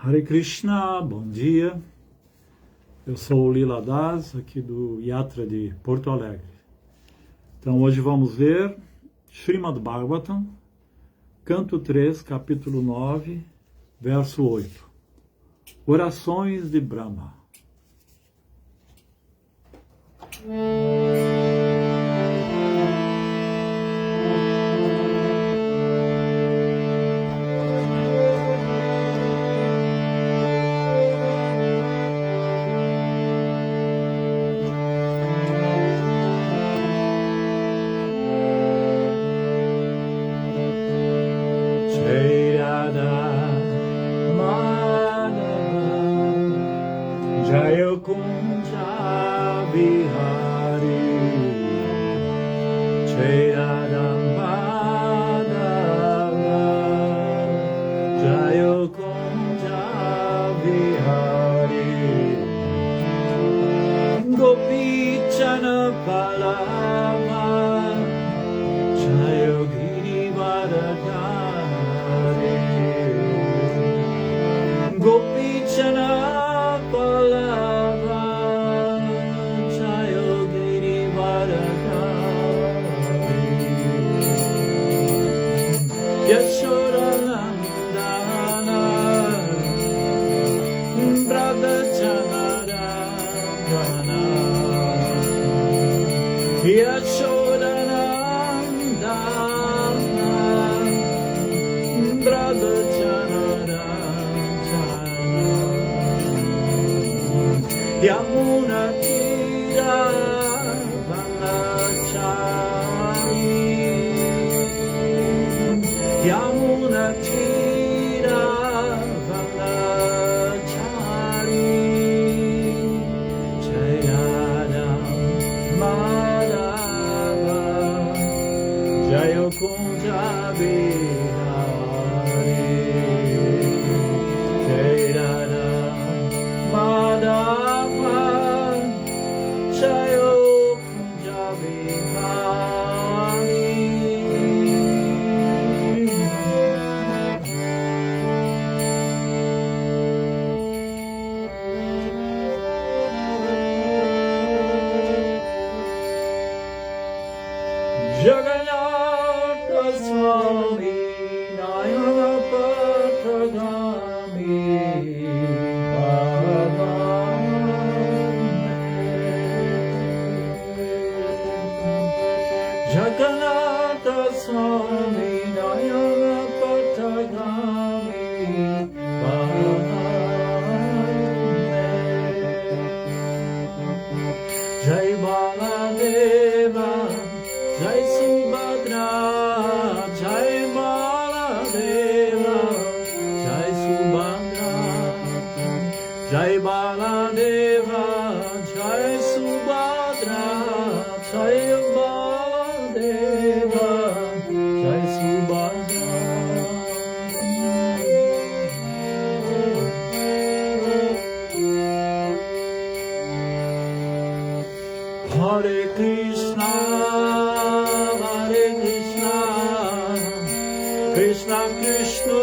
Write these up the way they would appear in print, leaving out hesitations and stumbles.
Hare Krishna, bom dia. Eu sou o Lila Das, aqui do Yatra de Porto Alegre. Então hoje vamos ler Srimad Bhagavatam, canto 3, capítulo 9, verso 8. Orações de Brahma. Jaya Kunja Bihari Jaya Madhava Jaya Kunja Bihari Gopi Chana Palava Jaya Girivardhari Gopi Chana Yashodanandana Radhachanarandana Yashodanandana Radhachanarandana Yamuna Tira Vanachari Yamuna Tira Vanachari Jayada Madhava Jaya Kunja Bihari Jayada Madhava Jaya Kunja Bihari Jagannatha Swami Nayana Patagami Jagannatha Swami Nayana Patagami Jai Baladeva Jai Subhadra, Jai Baladeva, Jai Subhadra, Jai Baladeva, Jai Subhadra, Jai Baladeva, Jai Subhadra. Hare Krishna, Hare Krishna, Krishna Krishna,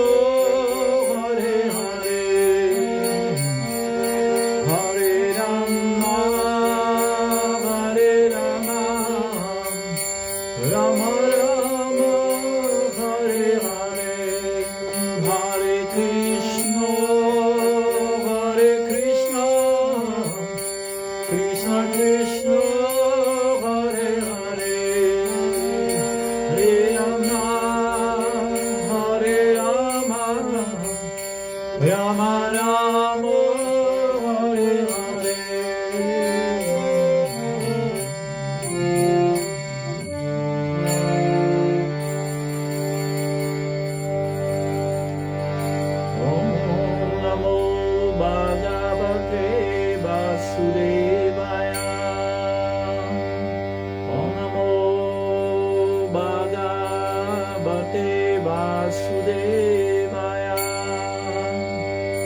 Hare Hare, Hare Rama, Hare Rama, Rama Rama, Hare Hare, Hare Krishna, Hare Krishna, Krishna Krishna. Rama Rama Hare Hare Om Namo Bhagavate Vasudevaya Om Namo Bhagavate Vasudevaya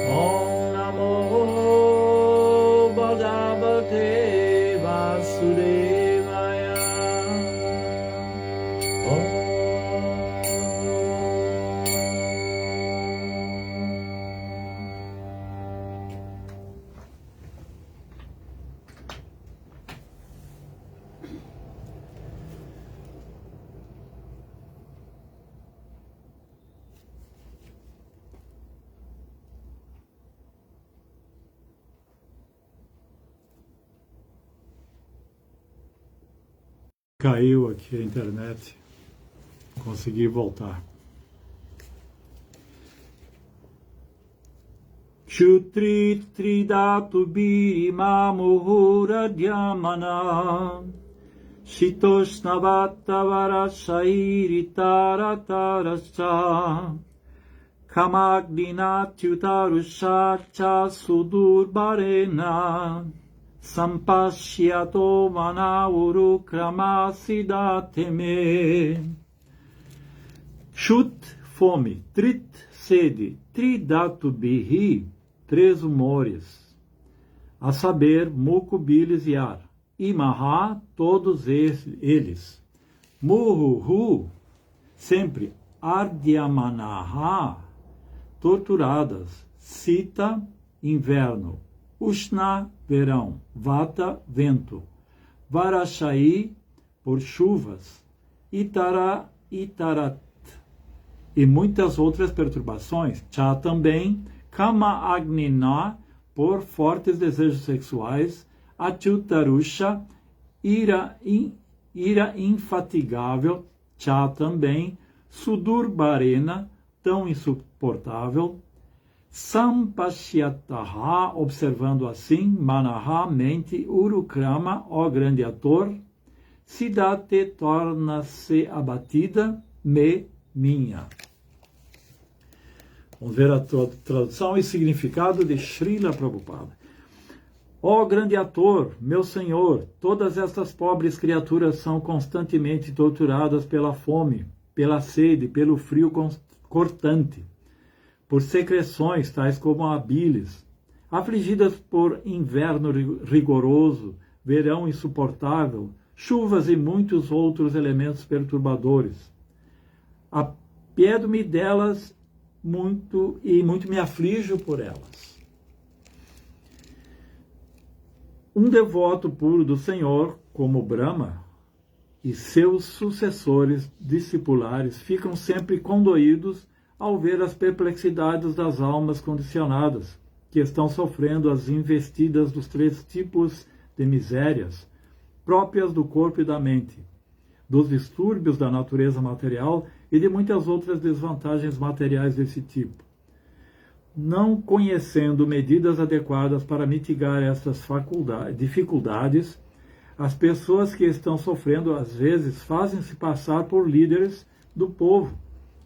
Om caiu aqui a internet, consegui voltar. Shutri tridatu birima muhura dhyamana Shitoshnavata shairi taratarascha Kamagnina tyutarusha cha sudurbarena Sampashyato manavuru kramasidhateme. Shut, fome, trit, sede, tridatu bihi, 3 humores, a saber, muco, bilis e ar, e maha, todos eles, muhu, sempre, ardyamanaha, torturadas, sita, inverno, ushna, verão, vata, vento, varashai, por chuvas, itarat, e muitas outras perturbações, cha também, kama agnina, por fortes desejos sexuais, atyutarusha, ira infatigável, cha também, sudurbarena, tão insuportável, sampashyataha, observando assim, manaha, mente, urukrama, ó grande ator, sidate, torna-se abatida, minha. Vamos ver a tradução e significado de Srila Prabhupada. Ó grande ator, meu senhor, todas estas pobres criaturas são constantemente torturadas pela fome, pela sede, pelo frio cortante, por secreções tais como a bilis, afligidas por inverno rigoroso, verão insuportável, chuvas e muitos outros elementos perturbadores. Apiedo-me delas muito e muito me aflijo por elas. Um devoto puro do Senhor, como Brahma, e seus sucessores discipulares ficam sempre condoídos ao ver as perplexidades das almas condicionadas, que estão sofrendo as investidas dos 3 tipos de misérias próprias do corpo e da mente, dos distúrbios da natureza material e de muitas outras desvantagens materiais desse tipo. Não conhecendo medidas adequadas para mitigar essas dificuldades, as pessoas que estão sofrendo às vezes fazem-se passar por líderes do povo,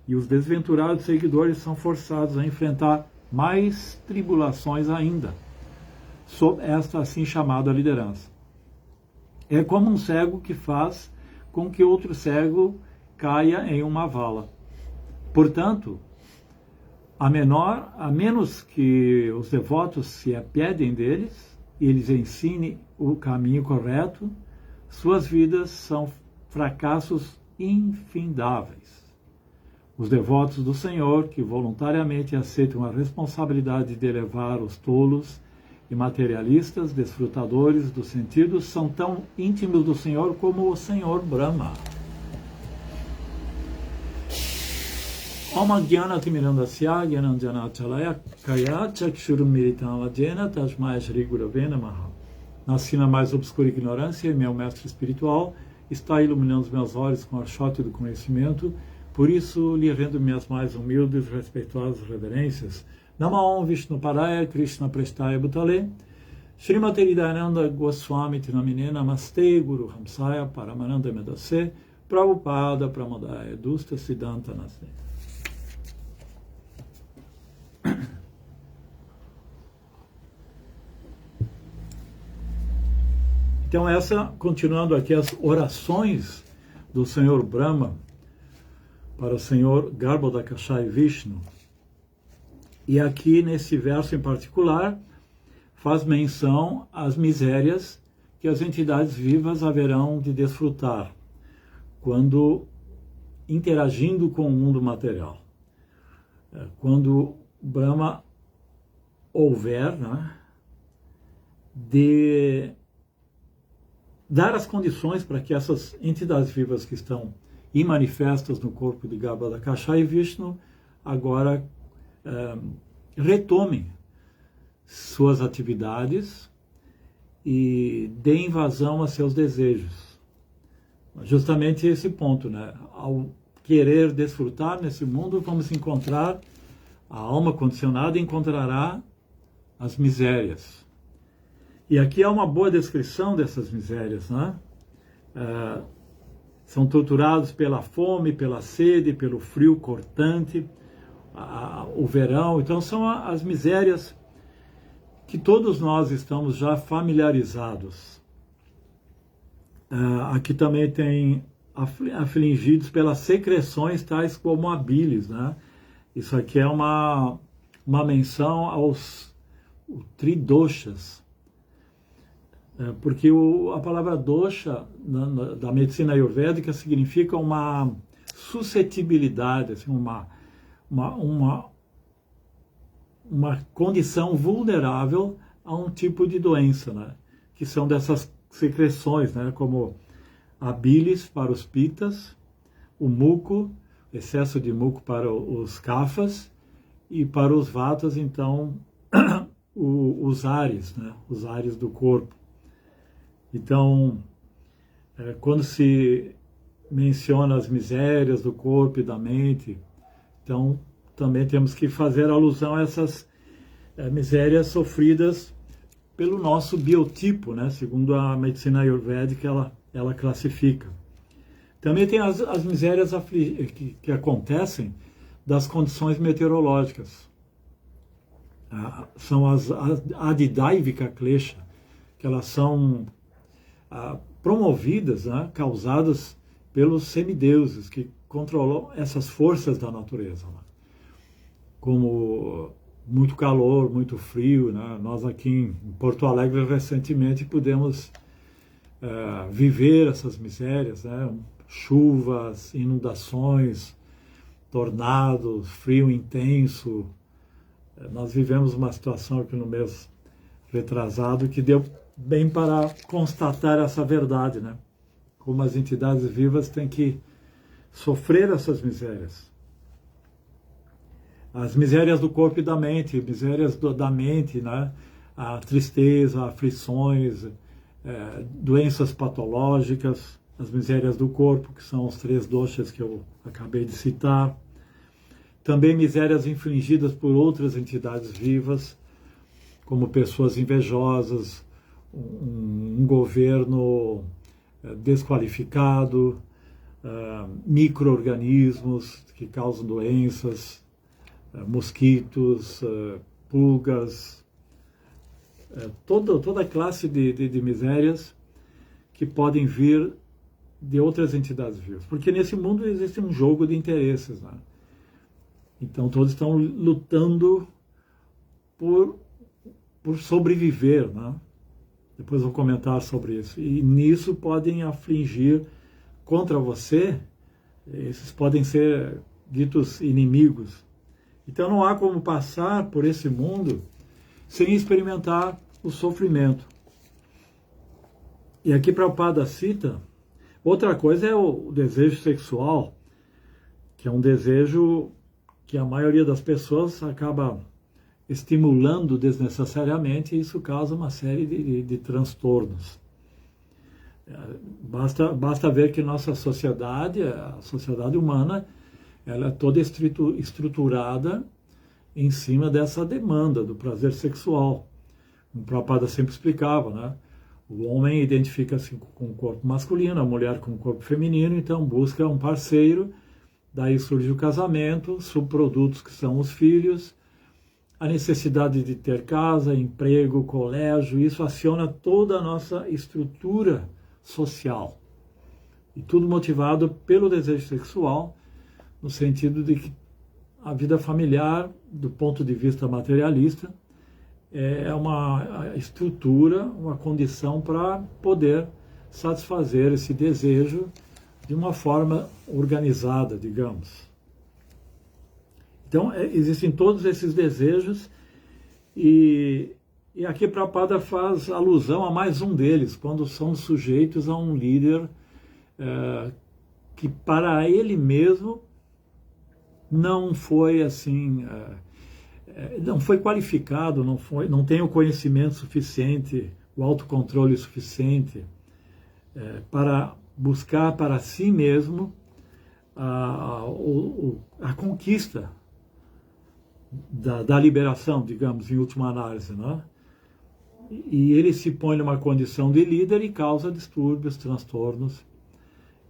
e os desventurados seguidores são forçados a enfrentar mais tribulações ainda, sob esta assim chamada liderança. É como um cego que faz com que outro cego caia em uma vala. Portanto, a menos que os devotos se apiedem deles e eles ensinem o caminho correto, suas vidas são fracassos infindáveis. Os devotos do Senhor, que voluntariamente aceitam a responsabilidade de elevar os tolos e materialistas, desfrutadores dos sentidos, são tão íntimos do Senhor como o Senhor Brahma. Om Jnanati Mirandasya Jnanjana Chalaya Kaya Chakshurum Miritam Vajena Tasmaya Shri Gurave Namaha. Nasci na mais obscura ignorância e meu mestre espiritual está iluminando os meus olhos com a archote do conhecimento, por isso lhe rendo minhas mais humildes e respeitosas reverências. Namo Vishnu Padaya Krishna Prestaya Bhutale Srimati Hridayananda Goswami Tinamine Namaste Guru Hamsaya Paramananda Medase Prabhupada Pramodaya Dusta Siddhanta Nase. Então continuando aqui as orações do Senhor Brahma para o Senhor Garbhodakashayi Vishnu. E aqui nesse verso em particular faz menção às misérias que as entidades vivas haverão de desfrutar quando interagindo com o mundo material. Quando Brahma houver, de dar as condições para que essas entidades vivas que estão imanifestas no corpo de Garbhodakashayi Vishnu agora retomem suas atividades e deem vazão a seus desejos. justamente esse ponto, né? Ao querer desfrutar nesse mundo, vamos encontrar, a alma condicionada encontrará as misérias. E aqui há uma boa descrição dessas misérias, né? São torturados pela fome, pela sede, pelo frio cortante, o verão. Então são as misérias que todos nós estamos já familiarizados. Aqui também tem afligidos pelas secreções tais como a bilis, né? Isso aqui é uma menção aos tridoshas, porque a palavra dosha da medicina ayurvédica significa uma suscetibilidade, assim, uma condição vulnerável a um tipo de doença, né? Que são dessas secreções, né? Como a bilis para os pitas, o muco, excesso de muco para os kafas, e para os vatas, então, os ares, né? Os ares do corpo. Então, quando se menciona as misérias do corpo e da mente, então também temos que fazer alusão a essas misérias sofridas pelo nosso biotipo, né? Segundo a medicina ayurvédica, ela classifica. Também tem as misérias que acontecem das condições meteorológicas. São as adidaivika klesha, que elas são promovidas, né, causadas pelos semideuses que controlam essas forças da natureza, né? Como muito calor, muito frio, né? Nós aqui em Porto Alegre recentemente pudemos viver essas misérias, né? Chuvas, inundações, tornados, frio intenso. Nós vivemos uma situação aqui no mês retrasado que deu bem para constatar essa verdade, né? Como as entidades vivas têm que sofrer essas misérias. As misérias do corpo e da mente, misérias da mente, né? A tristeza, aflições, doenças patológicas, as misérias do corpo, que são os 3 doshas que eu acabei de citar. Também misérias infligidas por outras entidades vivas, como pessoas invejosas, um governo desqualificado, micro-organismos que causam doenças, mosquitos, pulgas, toda classe de misérias que podem vir de outras entidades vivas. Porque nesse mundo existe um jogo de interesses, né? Então todos estão lutando por sobreviver, né? Depois vou comentar sobre isso. E nisso podem afligir contra você, esses podem ser ditos inimigos. Então não há como passar por esse mundo sem experimentar o sofrimento. E aqui Prabhupada cita, outra coisa é o desejo sexual, que é um desejo que a maioria das pessoas acaba estimulando desnecessariamente, e isso causa uma série de transtornos. Basta ver que nossa sociedade, a sociedade humana, ela é toda estruturada em cima dessa demanda do prazer sexual. O Prabhupada sempre explicava, né? O homem identifica-se com o corpo masculino, a mulher com o corpo feminino, então busca um parceiro, daí surge o casamento, subprodutos que são os filhos, a necessidade de ter casa, emprego, colégio, isso aciona toda a nossa estrutura social. E tudo motivado pelo desejo sexual, no sentido de que a vida familiar, do ponto de vista materialista, é uma estrutura, uma condição para poder satisfazer esse desejo de uma forma organizada, digamos. Então, existem todos esses desejos e aqui Prabhupada faz alusão a mais um deles, quando são sujeitos a um líder que para ele mesmo não foi assim, não foi qualificado, não tem o conhecimento suficiente, o autocontrole suficiente para buscar para si mesmo a conquista da liberação, digamos, em última análise, né? E ele se põe numa condição de líder e causa distúrbios, transtornos.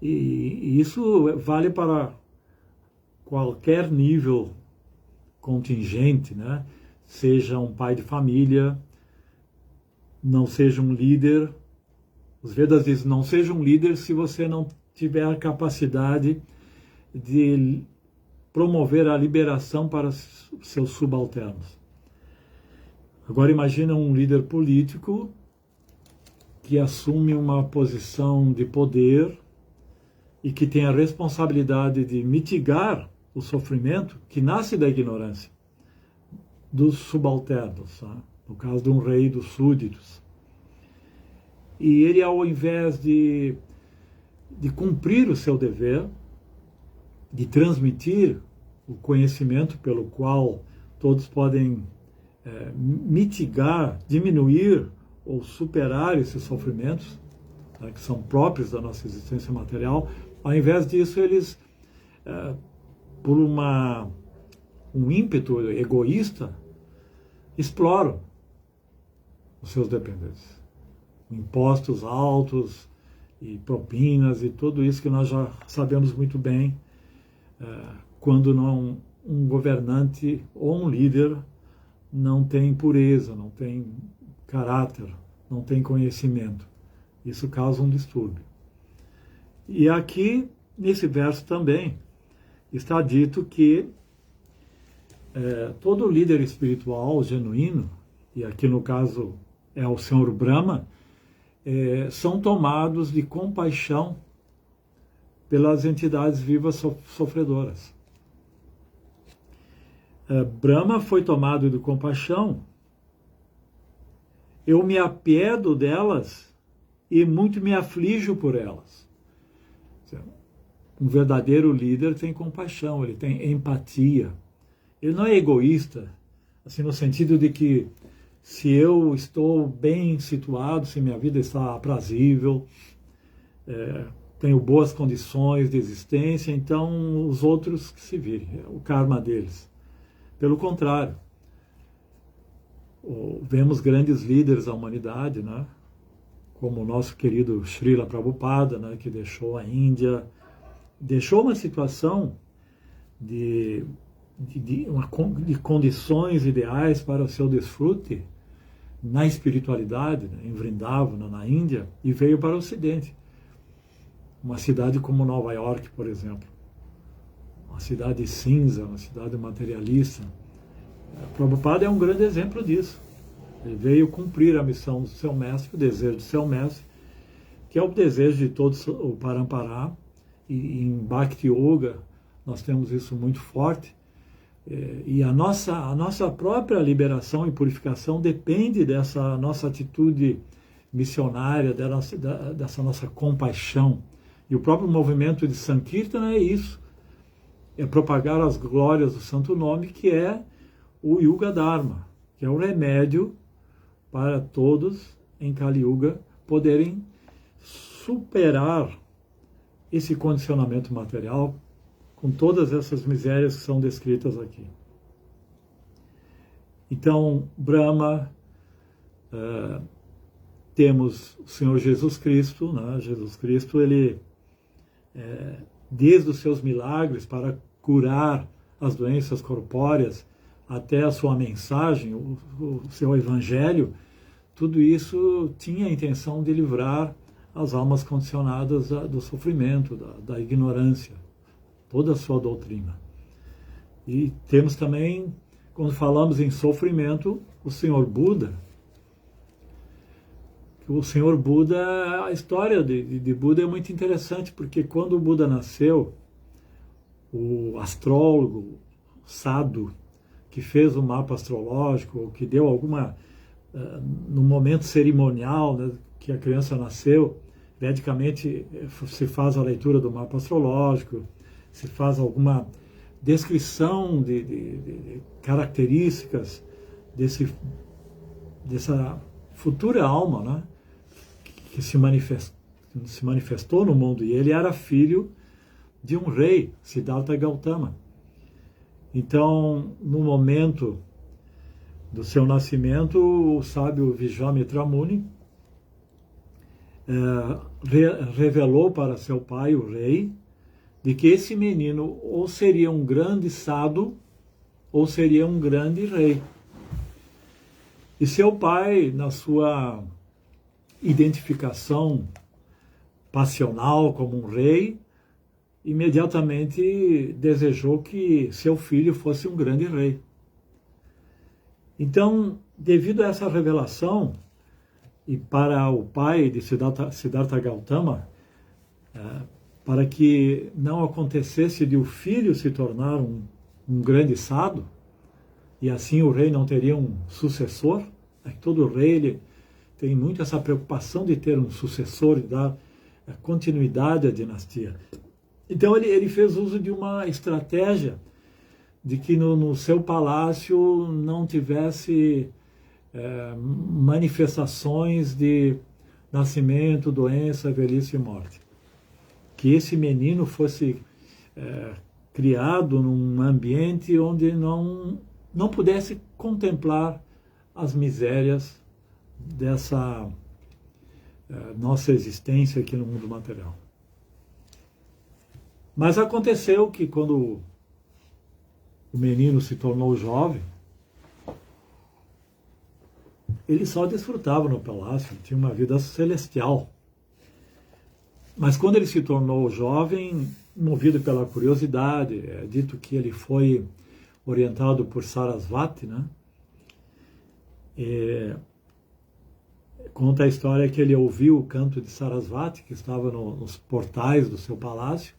E isso vale para qualquer nível contingente, né? Seja um pai de família, não seja um líder. Os Vedas dizem, não seja um líder se você não tiver a capacidade de promover a liberação para seus subalternos. Agora imagina um líder político que assume uma posição de poder e que tem a responsabilidade de mitigar o sofrimento que nasce da ignorância dos subalternos, né? No caso de um rei dos súditos. E ele, ao invés de cumprir o seu dever, de transmitir o conhecimento pelo qual todos podem mitigar, diminuir ou superar esses sofrimentos, né, que são próprios da nossa existência material, ao invés disso eles, por um ímpeto egoísta, exploram os seus dependentes. Impostos altos e propinas e tudo isso que nós já sabemos muito bem, quando um governante ou um líder não tem pureza, não tem caráter, não tem conhecimento. Isso causa um distúrbio. E aqui, nesse verso também, está dito que todo líder espiritual genuíno, e aqui no caso é o Senhor Brahma, são tomados de compaixão pelas entidades vivas sofredoras. Brahma foi tomado de compaixão, eu me apiedo delas e muito me aflijo por elas. Um verdadeiro líder tem compaixão, ele tem empatia. Ele não é egoísta, assim, no sentido de que se eu estou bem situado, se minha vida está aprazível, tenho boas condições de existência, então os outros que se virem, o karma deles. Pelo contrário, vemos grandes líderes da humanidade, né? Como o nosso querido Srila Prabhupada, né? Que deixou a Índia, deixou uma situação de condições ideais para o seu desfrute na espiritualidade, né? Em Vrindavana, na Índia, e veio para o Ocidente. Uma cidade como Nova York, por exemplo. Uma cidade cinza, uma cidade materialista. Prabhupada é um grande exemplo disso. Ele veio cumprir a missão do seu mestre, o desejo do seu mestre, que é o desejo de todos o Parampara. E em Bhakti Yoga nós temos isso muito forte. E a nossa própria liberação e purificação depende dessa nossa atitude missionária, dessa nossa compaixão. E o próprio movimento de Sankirtana é isso. É propagar as glórias do Santo Nome, que é o Yuga Dharma, que é o remédio para todos em Kali Yuga poderem superar esse condicionamento material com todas essas misérias que são descritas aqui. Então, Brahma, temos o Senhor Jesus Cristo, né? Jesus Cristo, ele, desde os seus milagres para curar as doenças corpóreas, até a sua mensagem, o seu evangelho, tudo isso tinha a intenção de livrar as almas condicionadas do sofrimento, da ignorância, toda a sua doutrina. E temos também, quando falamos em sofrimento, o Senhor Buda. O Senhor Buda, a história de Buda é muito interessante, porque quando o Buda nasceu, o astrólogo, Sadhu, que fez o mapa astrológico, que deu no momento cerimonial, né, que a criança nasceu, vedicamente se faz a leitura do mapa astrológico, se faz alguma descrição de características dessa futura alma, né, que se se manifestou no mundo, e ele era filho de um rei, Siddhartha Gautama. Então, no momento do seu nascimento, o sábio Vijwamitra Muni revelou para seu pai, o rei, de que esse menino ou seria um grande sadhu ou seria um grande rei. E seu pai, na sua identificação passional como um rei, imediatamente desejou que seu filho fosse um grande rei. Então, devido a essa revelação, e para o pai de Siddhartha Gautama, para que não acontecesse de o filho se tornar um grande sadhu, e assim o rei não teria um sucessor, todo rei ele tem muito essa preocupação de ter um sucessor e dar continuidade à dinastia. Então ele fez uso de uma estratégia de que no seu palácio não tivesse manifestações de nascimento, doença, velhice e morte. Que esse menino fosse criado num ambiente onde não pudesse contemplar as misérias dessa nossa existência aqui no mundo material. Mas aconteceu que quando o menino se tornou jovem, ele só desfrutava no palácio, tinha uma vida celestial. Mas quando ele se tornou jovem, movido pela curiosidade, é dito que ele foi orientado por Sarasvati, né? Conta a história que ele ouviu o canto de Sarasvati, que estava nos portais do seu palácio,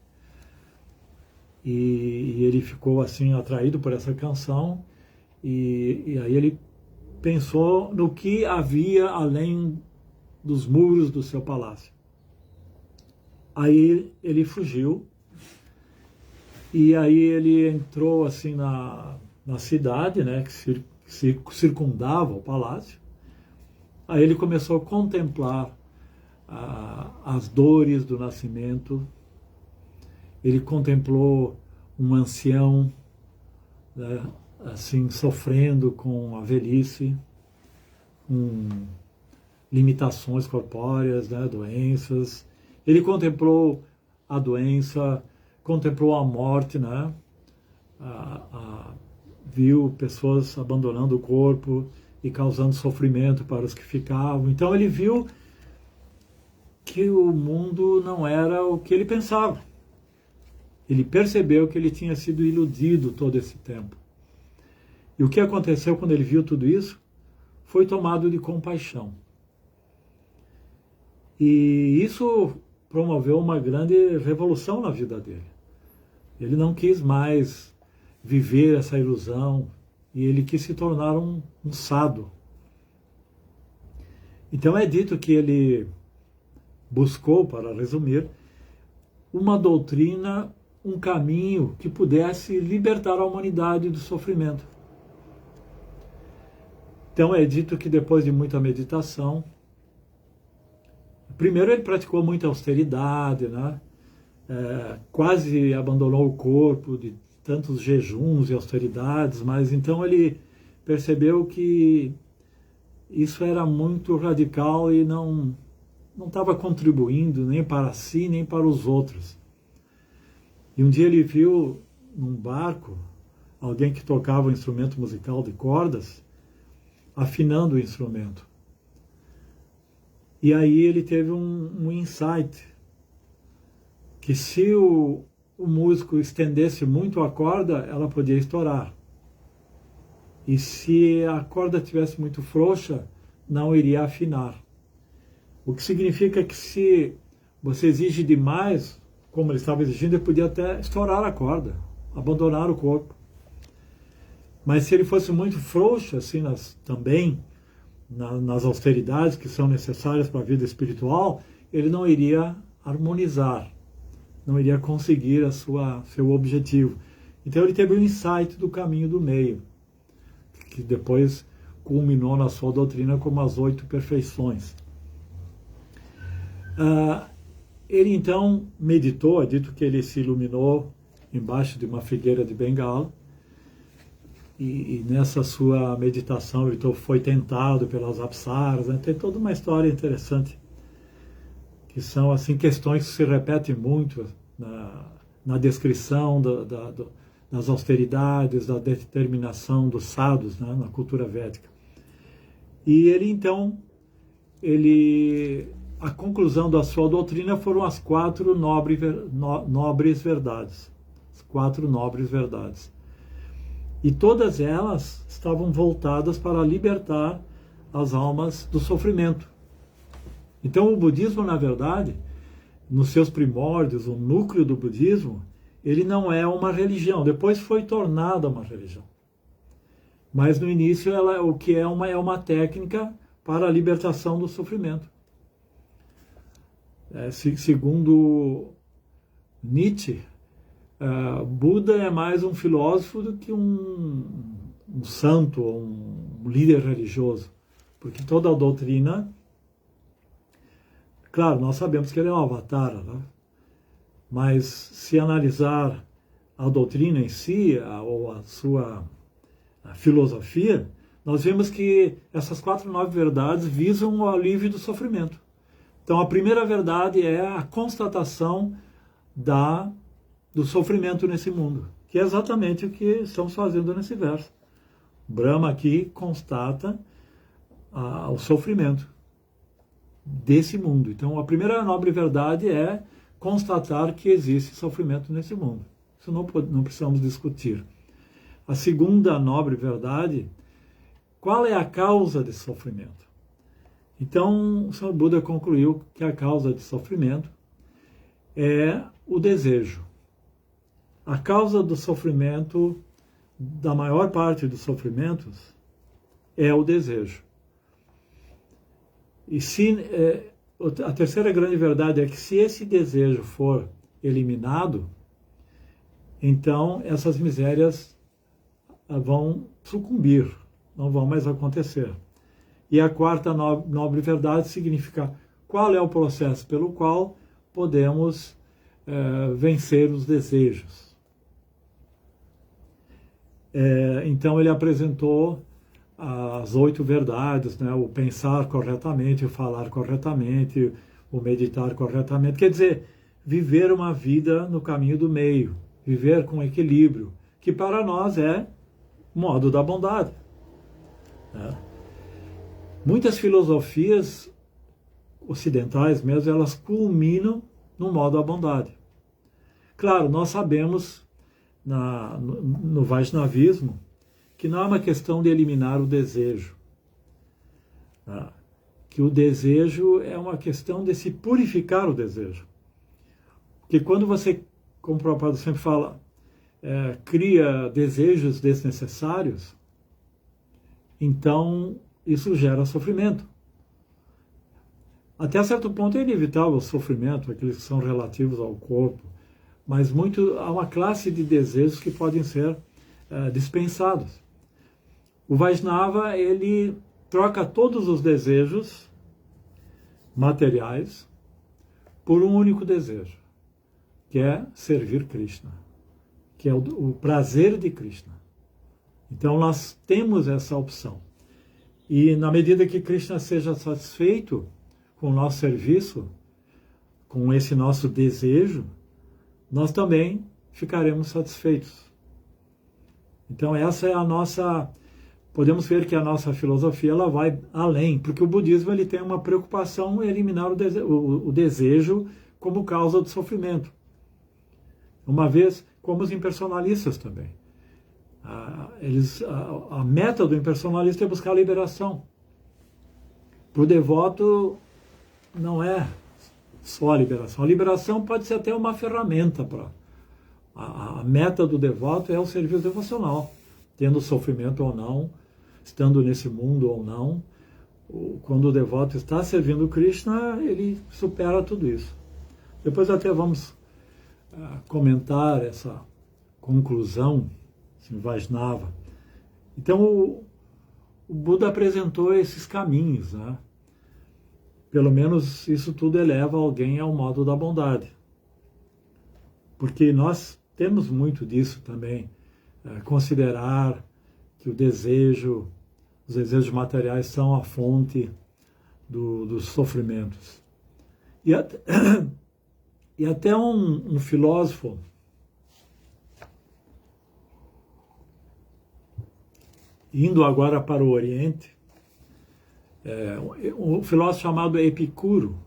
e ele ficou assim atraído por essa canção, e aí ele pensou no que havia além dos muros do seu palácio. Aí ele fugiu, e aí ele entrou assim na cidade, né, que circundava o palácio. Aí ele começou a contemplar as dores do nascimento. Ele contemplou um ancião, né, assim, sofrendo com a velhice, com limitações corpóreas, né, doenças. Ele contemplou a doença, contemplou a morte, né? Viu pessoas abandonando o corpo e causando sofrimento para os que ficavam. Então ele viu que o mundo não era o que ele pensava. Ele percebeu que ele tinha sido iludido todo esse tempo. E o que aconteceu quando ele viu tudo isso? Foi tomado de compaixão. E isso promoveu uma grande revolução na vida dele. Ele não quis mais viver essa ilusão e ele quis se tornar um sadhu. Então é dito que ele buscou, para resumir, uma doutrina, um caminho que pudesse libertar a humanidade do sofrimento. Então é dito que depois de muita meditação, primeiro ele praticou muita austeridade, né? Quase abandonou o corpo de tantos jejuns e austeridades, mas então ele percebeu que isso era muito radical e não estava contribuindo nem para si, nem para os outros. E um dia ele viu num barco alguém que tocava um instrumento musical de cordas, afinando o instrumento. E aí ele teve um insight, que se o músico estendesse muito a corda, ela podia estourar. E se a corda tivesse muito frouxa, não iria afinar. O que significa que se você exige demais, como ele estava exigindo, ele podia até estourar a corda, abandonar o corpo. Mas se ele fosse muito frouxo, assim, nas austeridades que são necessárias para a vida espiritual, ele não iria harmonizar, não iria conseguir seu objetivo. Então ele teve um insight do caminho do meio, que depois culminou na sua doutrina como as 8 perfeições. ele então meditou, é dito que ele se iluminou embaixo de uma figueira de Bengala, e nessa sua meditação ele foi tentado pelas apsaras, né? Tem toda uma história interessante, que são assim questões que se repetem muito na descrição das austeridades, da determinação dos sadhus, né? Na cultura védica. E ele então, a conclusão da sua doutrina foram as quatro nobres verdades. As quatro nobres verdades. E todas elas estavam voltadas para libertar as almas do sofrimento. Então o budismo, na verdade, nos seus primórdios, o núcleo do budismo, ele não é uma religião, depois foi tornada uma religião. Mas no início o que é uma técnica para a libertação do sofrimento. Segundo Nietzsche, Buda é mais um filósofo do que um santo ou um líder religioso, porque toda a doutrina, claro, nós sabemos que ele é um avatar, né? Mas se analisar a doutrina em si, ou a sua filosofia, nós vemos que essas quatro nove verdades visam o alívio do sofrimento. Então a primeira verdade é a constatação do sofrimento nesse mundo, que é exatamente o que estamos fazendo nesse verso. Brahma aqui constata o sofrimento desse mundo. Então a primeira nobre verdade é constatar que existe sofrimento nesse mundo. Isso não precisamos discutir. A segunda nobre verdade, qual é a causa desse sofrimento? Então o Sr. Buda concluiu que a causa de sofrimento é o desejo. A causa do sofrimento, da maior parte dos sofrimentos, é o desejo. E a terceira grande verdade é que se esse desejo for eliminado, então essas misérias vão sucumbir, não vão mais acontecer. E a quarta nobre verdade significa qual é o processo pelo qual podemos vencer os desejos. Então ele apresentou as 8 verdades, né? O pensar corretamente, o falar corretamente, o meditar corretamente. Quer dizer, viver uma vida no caminho do meio, viver com equilíbrio, que para nós é modo da bondade. Né? Muitas filosofias ocidentais mesmo, elas culminam no modo da bondade. Claro, nós sabemos no Vaishnavismo que não é uma questão de eliminar o desejo. Tá? Que o desejo é uma questão de se purificar o desejo. Porque quando você, como o Prabhupada sempre fala, cria desejos desnecessários, então isso gera sofrimento. Até certo ponto é inevitável o sofrimento, aqueles que são relativos ao corpo, mas há uma classe de desejos que podem ser dispensados. O Vaishnava, ele troca todos os desejos materiais por um único desejo, que é servir Krishna, que é o prazer de Krishna. Então nós temos essa opção. E na medida que Krishna seja satisfeito com o nosso serviço, com esse nosso desejo, nós também ficaremos satisfeitos. Então essa é a nossa... Podemos ver que a nossa filosofia ela vai além, porque o budismo ele tem uma preocupação em eliminar o desejo como causa do sofrimento. Uma vez, como os impersonalistas também. A meta do impersonalista é buscar a liberação. Para o devoto, não é só a liberação. A liberação pode ser até uma ferramenta para... A meta do devoto é o serviço devocional, tendo sofrimento ou não, estando nesse mundo ou não. Quando o devoto está servindo Krishna, ele supera tudo isso. Depois até vamos comentar essa conclusão assim, Vaishnava. Então o Buda apresentou esses caminhos, né? pelo menos isso tudo eleva alguém ao modo da bondade. Porque nós temos muito disso também, considerar que os desejos materiais são a fonte dos sofrimentos. E até um filósofo, indo agora para o Oriente, um filósofo chamado Epicuro,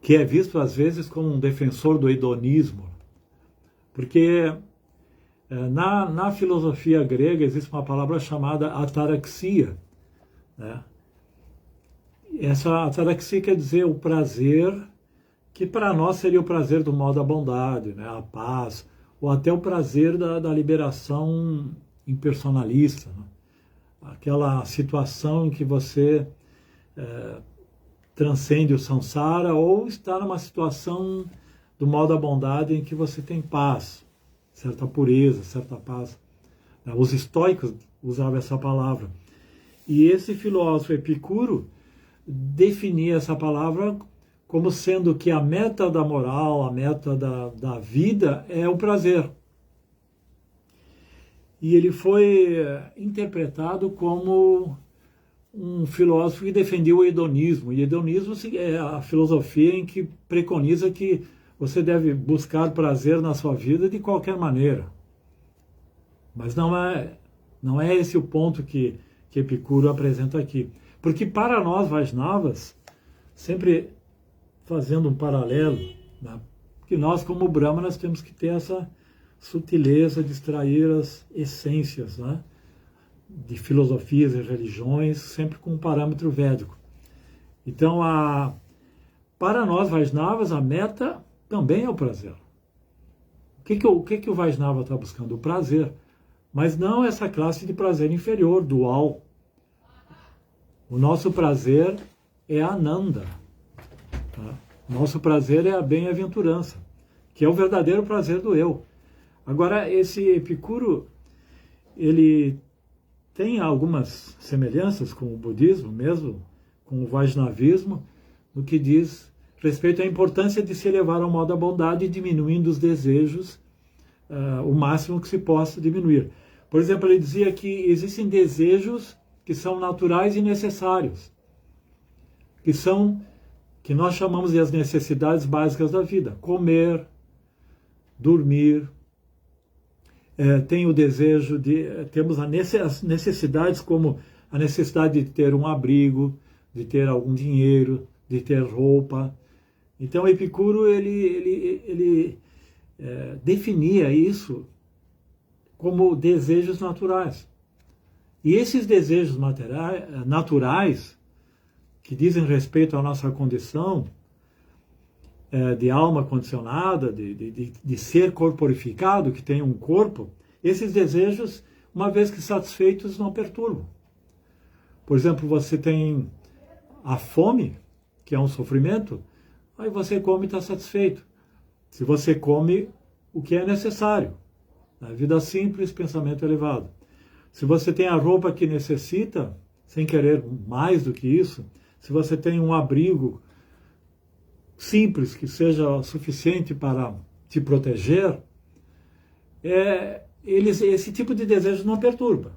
que é visto às vezes como um defensor do hedonismo, porque na filosofia grega existe uma palavra chamada ataraxia, né? Essa ataraxia quer dizer o prazer, que para nós seria o prazer do modo da bondade, né? A paz, ou até o prazer da liberação impersonalista, né? Aquela situação em que você transcende o samsara, ou está numa situação do modo da bondade em que você tem paz, certa pureza, certa paz. Os estoicos usavam essa palavra. E esse filósofo Epicuro definia essa palavra como sendo que a meta da moral, a meta da vida é o prazer. E ele foi interpretado como um filósofo que defendia o hedonismo. E hedonismo é a filosofia em que preconiza que você deve buscar prazer na sua vida de qualquer maneira. Mas não é esse o ponto que Epicuro apresenta aqui. Porque para nós Vaishnavas, sempre fazendo um paralelo, né, que nós como Brahmanas temos que ter essa sutileza de extrair as essências, né, de filosofias e religiões, sempre com um parâmetro védico. Então, para nós Vaishnavas, a meta também é o prazer. O que o Vaishnava está buscando? O prazer. Mas não essa classe de prazer inferior, dual. O nosso prazer é a Ananda. Tá? Nosso prazer é a bem-aventurança, que é o verdadeiro prazer do eu. Agora, esse Epicuro, ele tem algumas semelhanças com o budismo mesmo, com o Vaishnavismo, no que diz respeito à importância de se elevar ao modo da bondade, diminuindo os desejos o máximo que se possa diminuir. Por exemplo, ele dizia que existem desejos que são naturais e necessários, que nós chamamos de as necessidades básicas da vida: comer, dormir. Tem o desejo temos as necessidades, como a necessidade de ter um abrigo, de ter algum dinheiro, de ter roupa. Então Epicuro ele definia isso como desejos naturais. E esses desejos naturais, que dizem respeito à nossa condição de alma condicionada, de ser corporificado, que tem um corpo, esses desejos, uma vez que satisfeitos, não perturbam. Por exemplo, você tem a fome, que é um sofrimento, aí você come e está satisfeito. Se você come o que é necessário, vida simples, pensamento elevado. Se você tem a roupa que necessita, sem querer mais do que isso, se você tem um abrigo simples, que seja suficiente para te proteger, esse tipo de desejo não perturba.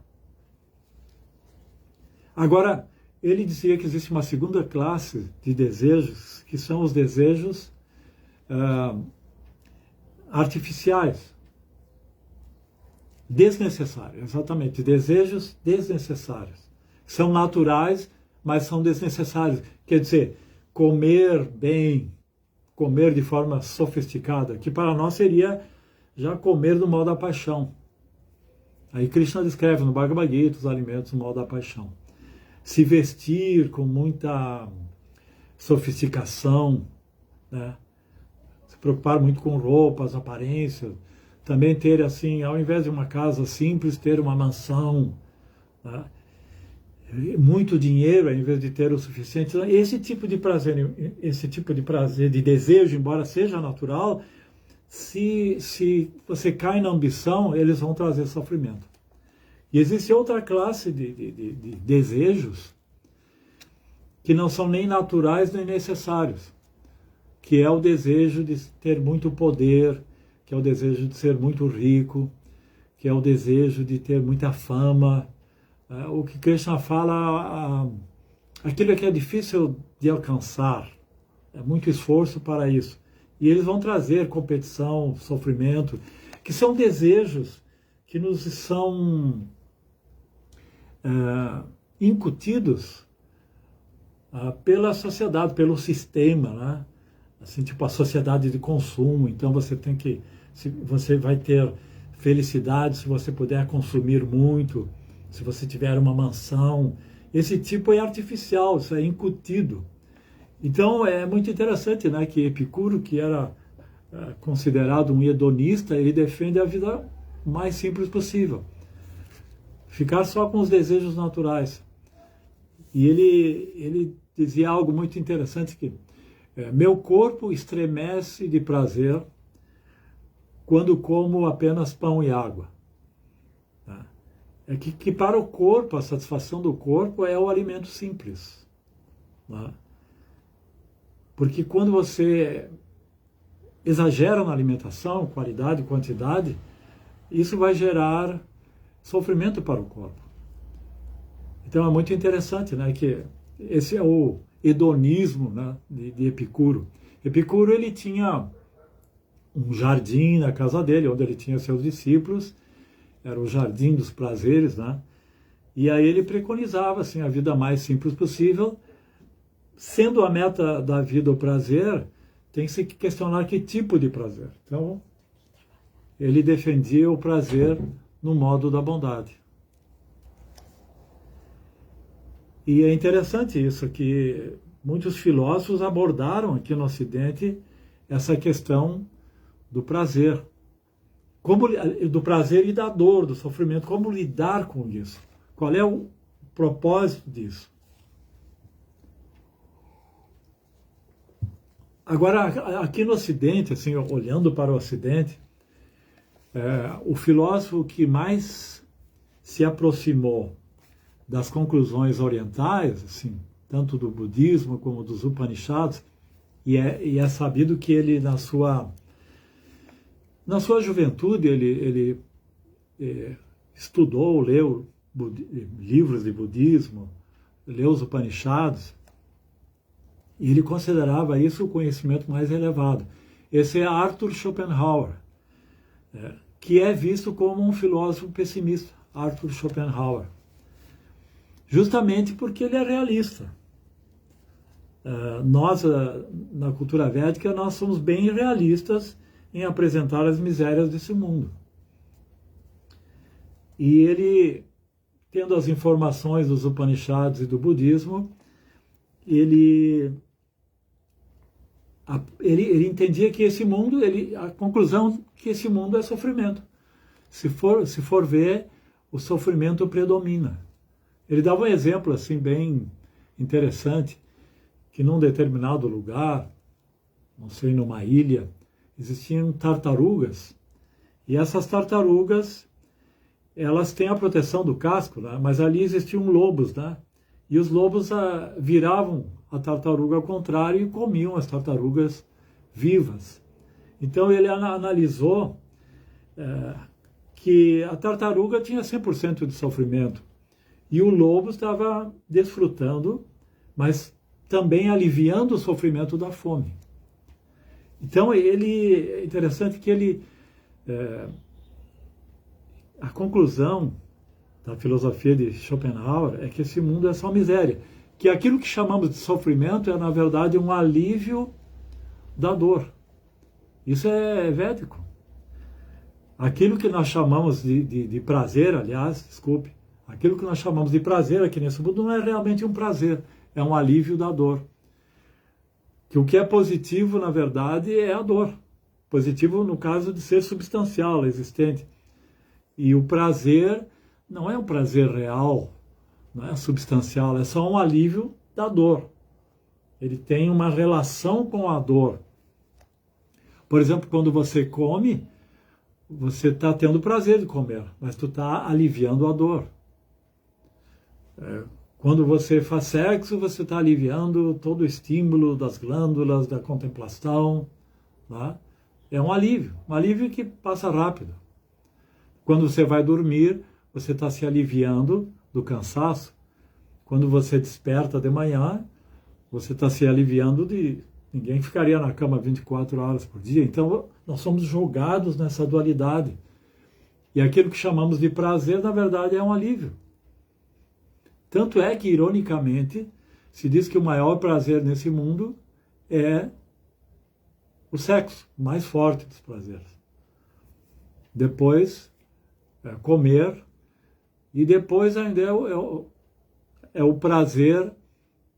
Agora, ele dizia que existe uma segunda classe de desejos, que são os desejos artificiais, desnecessários, exatamente, desejos desnecessários. São naturais, mas são desnecessários. Quer dizer, comer bem, comer de forma sofisticada, que para nós seria já comer do modo da paixão. Aí Krishna descreve no Bhagavad Gita os alimentos do modo da paixão. Se vestir com muita sofisticação, né? Se preocupar muito com roupas, aparências, também ter assim, ao invés de uma casa simples, ter uma mansão, né? Muito dinheiro, ao invés de ter o suficiente. Esse tipo de prazer, de desejo, embora seja natural, se você cai na ambição, eles vão trazer sofrimento. E existe outra classe de desejos que não são nem naturais nem necessários, que é o desejo de ter muito poder, que é o desejo de ser muito rico, que é o desejo de ter muita fama. O que Krishna fala, aquilo que é difícil de alcançar, é muito esforço para isso. E eles vão trazer competição, sofrimento, que são desejos que nos são incutidos pela sociedade, pelo sistema, né? Assim, tipo a sociedade de consumo. Então você vai ter felicidade se você puder consumir muito, se você tiver uma mansão. Esse tipo é artificial, isso é incutido. Então é muito interessante, né, que Epicuro, que era considerado um hedonista, ele defende a vida mais simples possível. Ficar só com os desejos naturais. E ele dizia algo muito interessante, que meu corpo estremece de prazer quando como apenas pão e água. É que para o corpo, a satisfação do corpo é o alimento simples. Né? Porque quando você exagera na alimentação, qualidade e quantidade, isso vai gerar sofrimento para o corpo. Então é muito interessante, né, que esse é o hedonismo, né, de Epicuro. Epicuro, ele tinha um jardim na casa dele, onde ele tinha seus discípulos, era o jardim dos prazeres, né? E aí ele preconizava assim, a vida mais simples possível. Sendo a meta da vida o prazer, tem que se questionar que tipo de prazer. Então, ele defendia o prazer no modo da bondade. E é interessante isso, que muitos filósofos abordaram aqui no Ocidente essa questão do prazer. Do prazer e da dor, do sofrimento. Como lidar com isso? Qual é o propósito disso? Agora, aqui no Ocidente, assim, olhando para o Ocidente, o filósofo que mais se aproximou das conclusões orientais, assim, tanto do budismo como dos Upanishads, e é sabido que ele, na sua juventude, ele estudou, leu livros de budismo, leu os Upanishads, e ele considerava isso o conhecimento mais elevado. Esse é Arthur Schopenhauer, que é visto como um filósofo pessimista, Arthur Schopenhauer. Justamente porque ele é realista. Nós, na cultura védica, nós somos bem realistas em apresentar as misérias desse mundo. E ele, tendo as informações dos Upanishads e do budismo, ele entendia que esse mundo, a conclusão que esse mundo é sofrimento. Se for ver, o sofrimento predomina. Ele dava um exemplo assim bem interessante, que num determinado lugar, não sei, numa ilha, existiam tartarugas, e essas tartarugas, elas têm a proteção do casco, né? Mas ali existiam lobos, né? E os lobos viravam a tartaruga ao contrário e comiam as tartarugas vivas. Então ele analisou que a tartaruga tinha 100% de sofrimento e o lobo estava desfrutando, mas também aliviando o sofrimento da fome. Então é interessante que a conclusão da filosofia de Schopenhauer é que esse mundo é só miséria, que aquilo que chamamos de sofrimento é, na verdade, um alívio da dor. Isso é védico. Aquilo que nós chamamos de prazer, aliás, desculpe, aquilo que nós chamamos de prazer aqui nesse mundo não é realmente um prazer, é um alívio da dor. Que o que é positivo, na verdade, é a dor. Positivo no caso de ser substancial, existente. E o prazer não é um prazer real, não é substancial, é só um alívio da dor. Ele tem uma relação com a dor. Por exemplo, quando você come, você está tendo prazer de comer, mas tu está aliviando a dor. Quando você faz sexo, você está aliviando todo o estímulo das glândulas, da contemplação. Tá? É um alívio que passa rápido. Quando você vai dormir, você está se aliviando do cansaço. Quando você desperta de manhã, você está se aliviando de... Ninguém ficaria na cama 24 horas por dia. Então, nós somos jogados nessa dualidade. E aquilo que chamamos de prazer, na verdade, é um alívio. Tanto é que, ironicamente, se diz que o maior prazer nesse mundo é o sexo, o mais forte dos prazeres. Depois, comer, e depois ainda é o prazer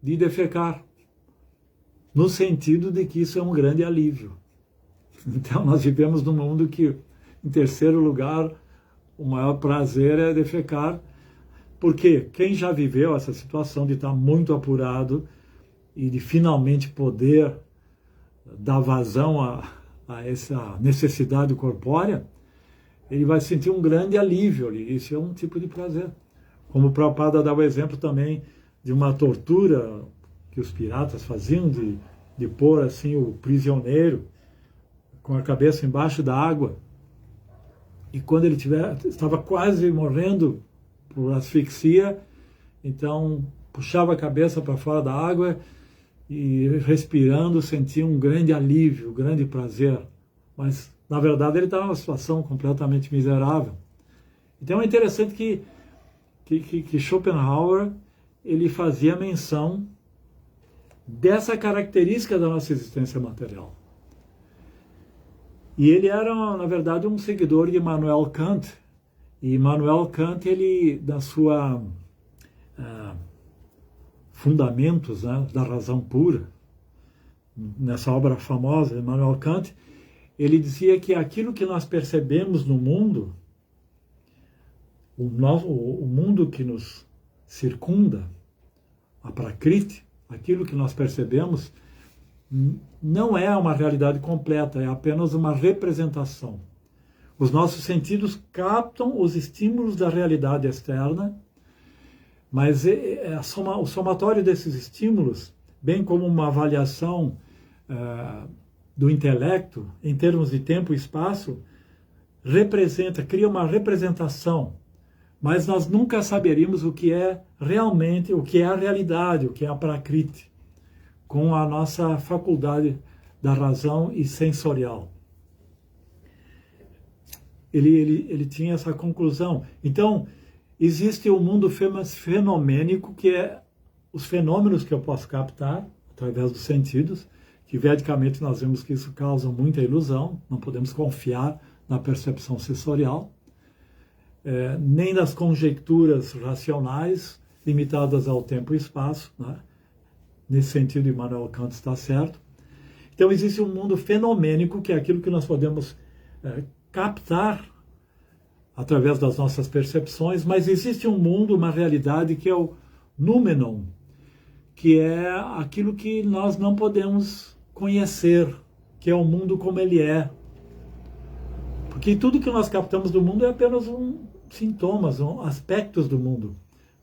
de defecar, no sentido de que isso é um grande alívio. Então, nós vivemos num mundo que, em terceiro lugar, o maior prazer é defecar, porque quem já viveu essa situação de estar muito apurado e de finalmente poder dar vazão a essa necessidade corpórea, ele vai sentir um grande alívio ali. Isso é um tipo de prazer. Como o Prabhupada dá o exemplo também de uma tortura que os piratas faziam, de pôr assim o prisioneiro com a cabeça embaixo da água. E quando ele estava quase morrendo por asfixia, então puxava a cabeça para fora da água e respirando sentia um grande alívio, um grande prazer. Mas, na verdade, ele estava numa situação completamente miserável. Então é interessante que Schopenhauer ele fazia menção dessa característica da nossa existência material. E ele era, na verdade, um seguidor de Immanuel Kant. E Immanuel Kant, ele, da sua Fundamentos, né, da Razão Pura, nessa obra famosa, Immanuel Kant, ele dizia que aquilo que nós percebemos no mundo, o mundo que nos circunda, a Prakriti, aquilo que nós percebemos, não é uma realidade completa, é apenas uma representação. Os nossos sentidos captam os estímulos da realidade externa, mas o somatório desses estímulos, bem como uma avaliação do intelecto, em termos de tempo e espaço, cria uma representação, mas nós nunca saberíamos o que é realmente, o que é a realidade, o que é a Prakriti, com a nossa faculdade da razão e sensorial. Ele tinha essa conclusão. Então, existe um mundo fenomênico, que é os fenômenos que eu posso captar através dos sentidos, que vedicamente nós vemos que isso causa muita ilusão, não podemos confiar na percepção sensorial, nem nas conjecturas racionais limitadas ao tempo e espaço, né? Nesse sentido, Immanuel Kant está certo. Então, existe um mundo fenomênico, que é aquilo que nós podemos captar através das nossas percepções, mas existe um mundo, uma realidade, que é o noumenon, que é aquilo que nós não podemos conhecer, que é o mundo como ele é. Porque tudo que nós captamos do mundo é apenas sintomas, aspectos do mundo.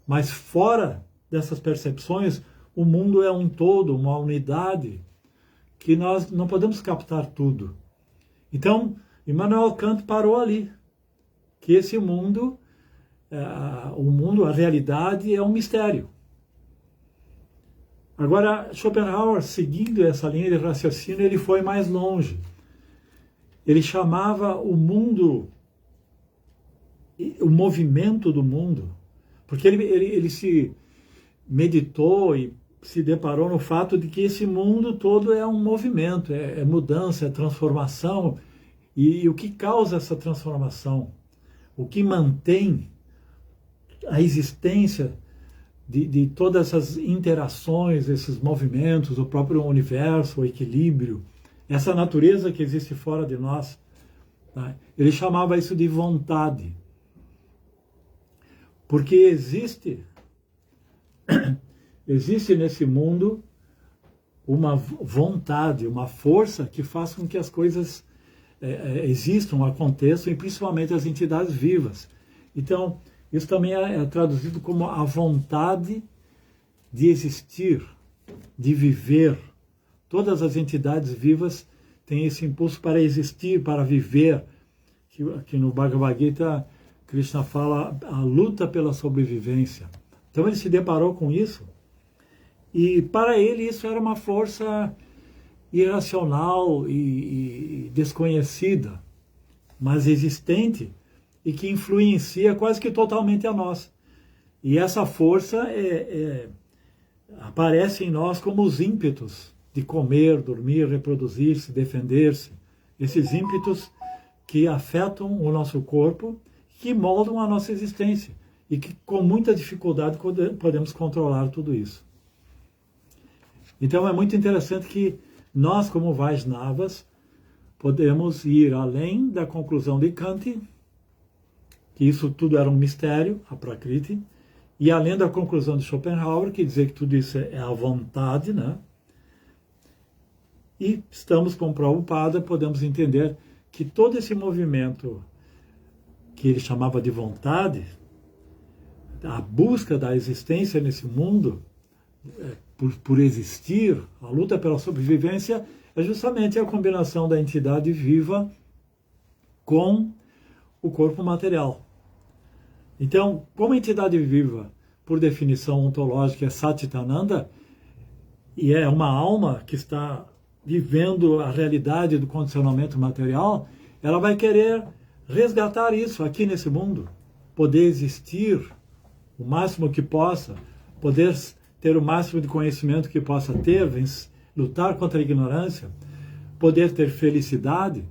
Mas fora dessas percepções, o mundo é um todo, uma unidade, que nós não podemos captar tudo. Então, Immanuel Kant parou ali, que esse mundo, a realidade é um mistério. Agora, Schopenhauer, seguindo essa linha de raciocínio, ele foi mais longe. Ele chamava o mundo, o movimento do mundo, porque ele se meditou e se deparou no fato de que esse mundo todo é um movimento, é mudança, é transformação. E o que causa essa transformação? O que mantém a existência de todas essas interações, esses movimentos, o próprio universo, o equilíbrio, essa natureza que existe fora de nós, né? Ele chamava isso de vontade. Porque existe nesse mundo uma vontade, uma força que faz com que as coisas existam, aconteçam, e principalmente as entidades vivas. Então, isso também é traduzido como a vontade de existir, de viver. Todas as entidades vivas têm esse impulso para existir, para viver. Aqui no Bhagavad Gita, Krishna fala a luta pela sobrevivência. Então ele se deparou com isso, e para ele isso era uma força irracional e desconhecida, mas existente, e que influencia quase que totalmente a nós. E essa força aparece em nós como os ímpetos de comer, dormir, reproduzir-se, defender-se. Esses ímpetos que afetam o nosso corpo, que moldam a nossa existência, e que com muita dificuldade podemos controlar tudo isso. Então é muito interessante que nós, como Vaishnavas, podemos ir além da conclusão de Kant, que isso tudo era um mistério, a Prakriti, e além da conclusão de Schopenhauer, que dizia que tudo isso é a vontade, né? E estamos com Prabhupada, podemos entender que todo esse movimento que ele chamava de vontade, a busca da existência nesse mundo, por existir, a luta pela sobrevivência, é justamente a combinação da entidade viva com o corpo material. Então, como a entidade viva, por definição ontológica, é Satchitananda, e é uma alma que está vivendo a realidade do condicionamento material, ela vai querer resgatar isso aqui nesse mundo, poder existir o máximo que possa, poder ter o máximo de conhecimento que possa ter, lutar contra a ignorância, poder ter felicidade.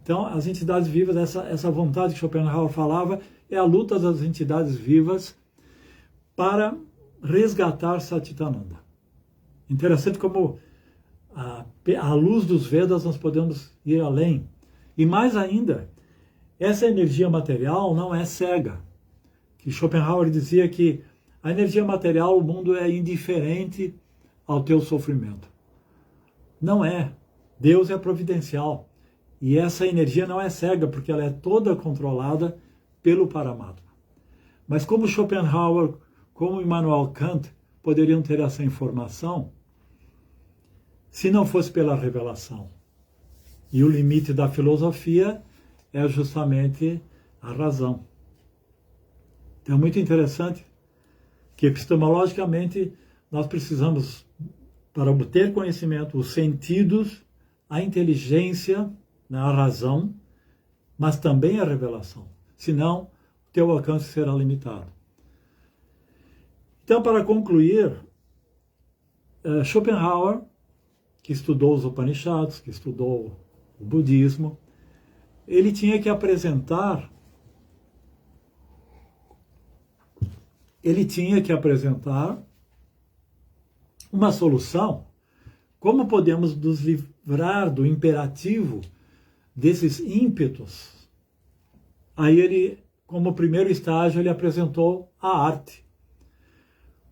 Então, as entidades vivas, essa vontade que Schopenhauer falava, é a luta das entidades vivas para resgatar Satchitananda. Interessante como à luz dos Vedas nós podemos ir além. E mais ainda, essa energia material não é cega. Que Schopenhauer dizia que a energia material, o mundo é indiferente ao teu sofrimento. Não é. Deus é providencial. E essa energia não é cega, porque ela é toda controlada pelo Paramatma. Mas como Schopenhauer, como Immanuel Kant poderiam ter essa informação se não fosse pela revelação? E o limite da filosofia é justamente a razão. Então é muito interessante que epistemologicamente nós precisamos, para obter conhecimento, os sentidos, a inteligência, a razão, mas também a revelação. Senão, o teu alcance será limitado. Então, para concluir, Schopenhauer, que estudou os Upanishads, que estudou o budismo, ele tinha que apresentar uma solução. Como podemos nos livrar do imperativo desses ímpetos? Aí ele, como primeiro estágio, ele apresentou a arte.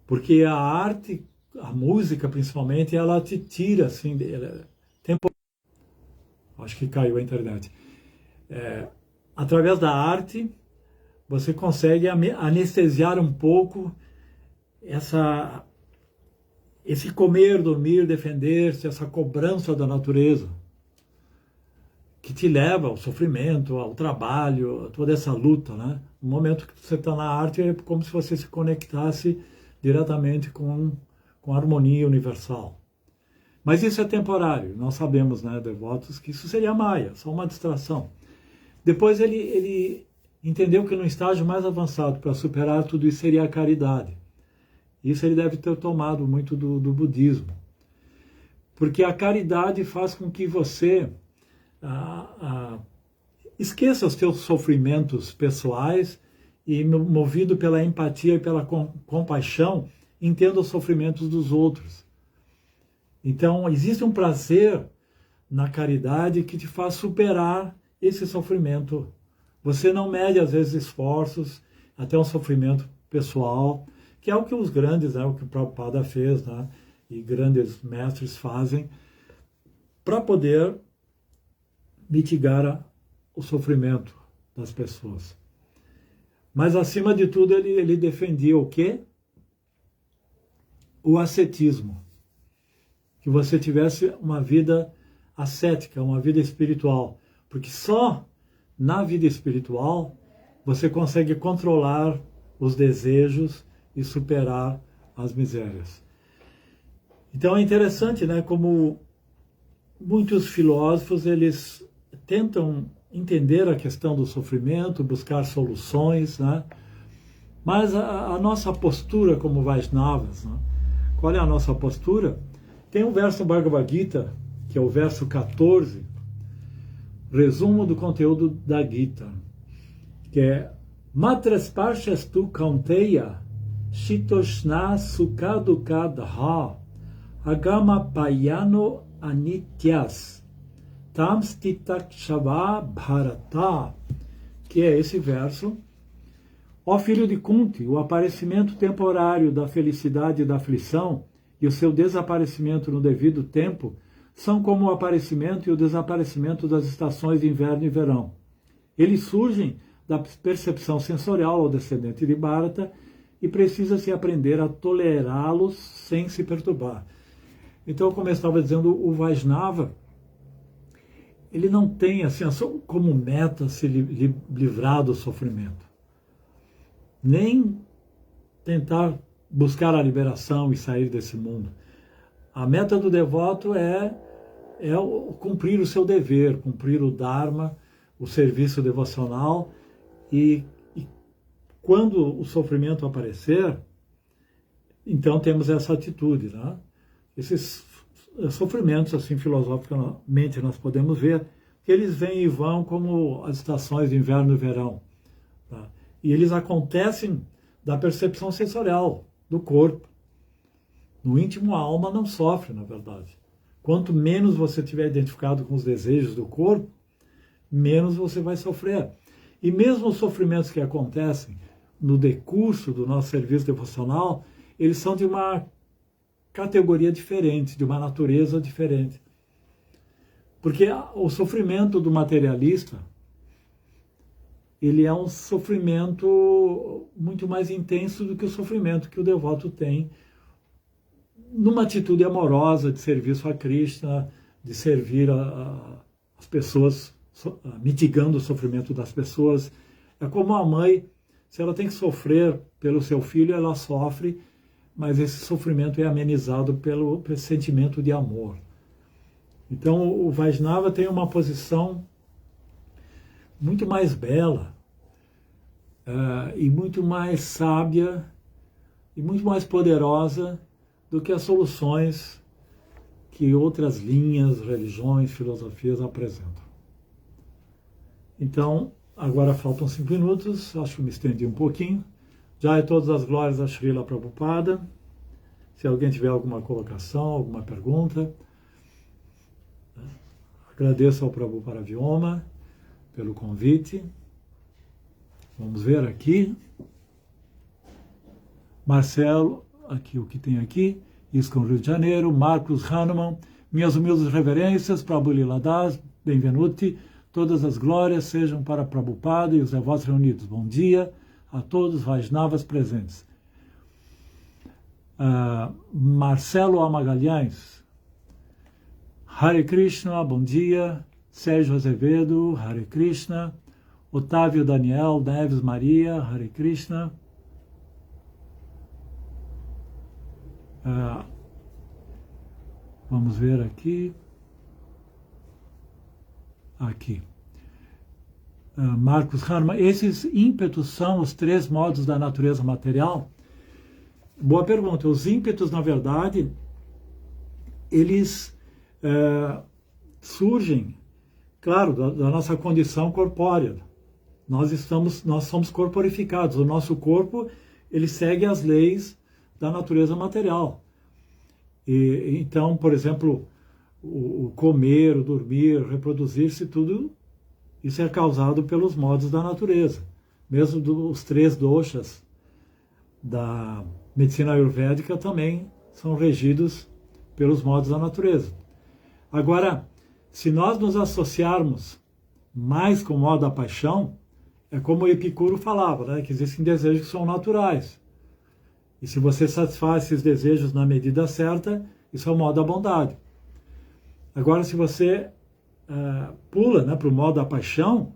Porque a arte, a música principalmente, ela te tira, assim, acho que caiu a internet. Através da arte, você consegue anestesiar um pouco esse comer, dormir, defender-se, essa cobrança da natureza, que te leva ao sofrimento, ao trabalho, a toda essa luta, né? No momento que você está na arte, é como se você se conectasse diretamente com a harmonia universal. Mas isso é temporário. Nós sabemos, né, devotos, que isso seria Maya, só uma distração. Depois ele entendeu que no estágio mais avançado para superar tudo isso seria a caridade. Isso ele deve ter tomado muito do budismo. Porque a caridade faz com que você esqueça os teus sofrimentos pessoais e, movido pela empatia e pela compaixão, entenda os sofrimentos dos outros. Então, existe um prazer na caridade que te faz superar esse sofrimento. Você não mede, às vezes, esforços, até um sofrimento pessoal, que é o que os grandes, né, o que o Prabhupada fez, né, e grandes mestres fazem, para poder mitigar o sofrimento das pessoas. Mas, acima de tudo, ele defendia o quê? o ascetismo, que você tivesse uma vida ascética, uma vida espiritual, porque só na vida espiritual você consegue controlar os desejos e superar as misérias. Então é interessante, né, como muitos filósofos, eles tentam entender a questão do sofrimento, buscar soluções, né? Mas a nossa postura como Vaishnavas, né? Qual é a nossa postura? Tem um verso no Bhagavad Gita, que é o verso 14, resumo do conteúdo da Gita, que é Matrasparshastu Kaunteya Shitoshna Sukadukadha Agama Payano Anityas Tamstitakshava Bharata, que é esse verso. Ó filho de Kunti, o aparecimento temporário da felicidade e da aflição e o seu desaparecimento no devido tempo são como o aparecimento e o desaparecimento das estações de inverno e verão. Eles surgem da percepção sensorial ao descendente de Bharata e precisa-se aprender a tolerá-los sem se perturbar. Então, como eu estava dizendo, o Vaishnava, ele não tem assim, como meta se livrar do sofrimento, nem tentar buscar a liberação e sair desse mundo. A meta do devoto é cumprir o seu dever, cumprir o Dharma, o serviço devocional, e quando o sofrimento aparecer, então temos essa atitude, né? Esses sofrimentos, assim, filosoficamente, nós podemos ver que eles vêm e vão como as estações de inverno e verão, tá? E eles acontecem da percepção sensorial do corpo. No íntimo, a alma não sofre, na verdade. Quanto menos você estiver identificado com os desejos do corpo, menos você vai sofrer. E mesmo os sofrimentos que acontecem no decurso do nosso serviço devocional, eles são de uma categoria diferente, de uma natureza diferente. Porque o sofrimento do materialista, ele é um sofrimento muito mais intenso do que o sofrimento que o devoto tem numa atitude amorosa de serviço a Krishna, de servir as pessoas, mitigando o sofrimento das pessoas. É como a mãe, se ela tem que sofrer pelo seu filho, ela sofre, mas esse sofrimento é amenizado pelo sentimento de amor. Então o Vaishnava tem uma posição muito mais bela, e muito mais sábia e muito mais poderosa do que as soluções que outras linhas, religiões, filosofias apresentam. Então, agora faltam 5 minutos, acho que me estendi um pouquinho. Já é todas as glórias a Srila Prabhupada. Se alguém tiver alguma colocação, alguma pergunta, agradeço ao Prabhu Paravyoma pelo convite. Vamos ver aqui. Marcelo, aqui o que tem aqui. ISKCON Rio de Janeiro. Marcos Hanuman. Minhas humildes reverências, Prabhu Lila Das, Benvenuti. Todas as glórias sejam para Prabhupada e os devotos reunidos. Bom dia a todos os Vaishnavas presentes. Marcelo Amagalhães. Hare Krishna, bom dia. Sérgio Azevedo, Hare Krishna. Otávio Daniel Neves Maria, Hare Krishna. Vamos ver aqui. Aqui. Marcos Harman, esses ímpetos são os 3 modos da natureza material? Boa pergunta. Os ímpetos, na verdade, eles surgem, claro, da nossa condição corpórea. Nós somos corporificados. O nosso corpo, ele segue as leis da natureza material. E então, por exemplo, o comer, o dormir, reproduzir-se, tudo isso é causado pelos modos da natureza. Mesmo os 3 doshas da medicina ayurvédica também são regidos pelos modos da natureza. Agora, se nós nos associarmos mais com o modo da paixão, é como o Epicuro falava, né, que existem desejos que são naturais. E se você satisfaz esses desejos na medida certa, isso é o modo da bondade. Agora, se você pula, né, para o modo da paixão,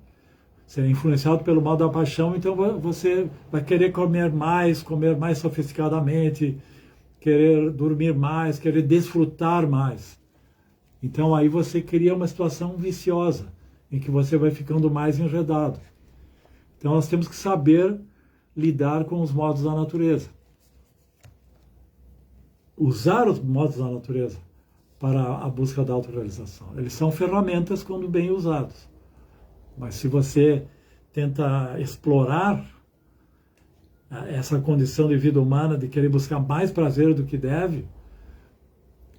você é influenciado pelo modo da paixão, então você vai querer comer mais sofisticadamente, querer dormir mais, querer desfrutar mais. Então aí você cria uma situação viciosa, em que você vai ficando mais enredado. Então nós temos que saber lidar com os modos da natureza. Usar os modos da natureza para a busca da autorrealização. Eles são ferramentas quando bem usados. Mas se você tenta explorar essa condição de vida humana, de querer buscar mais prazer do que deve,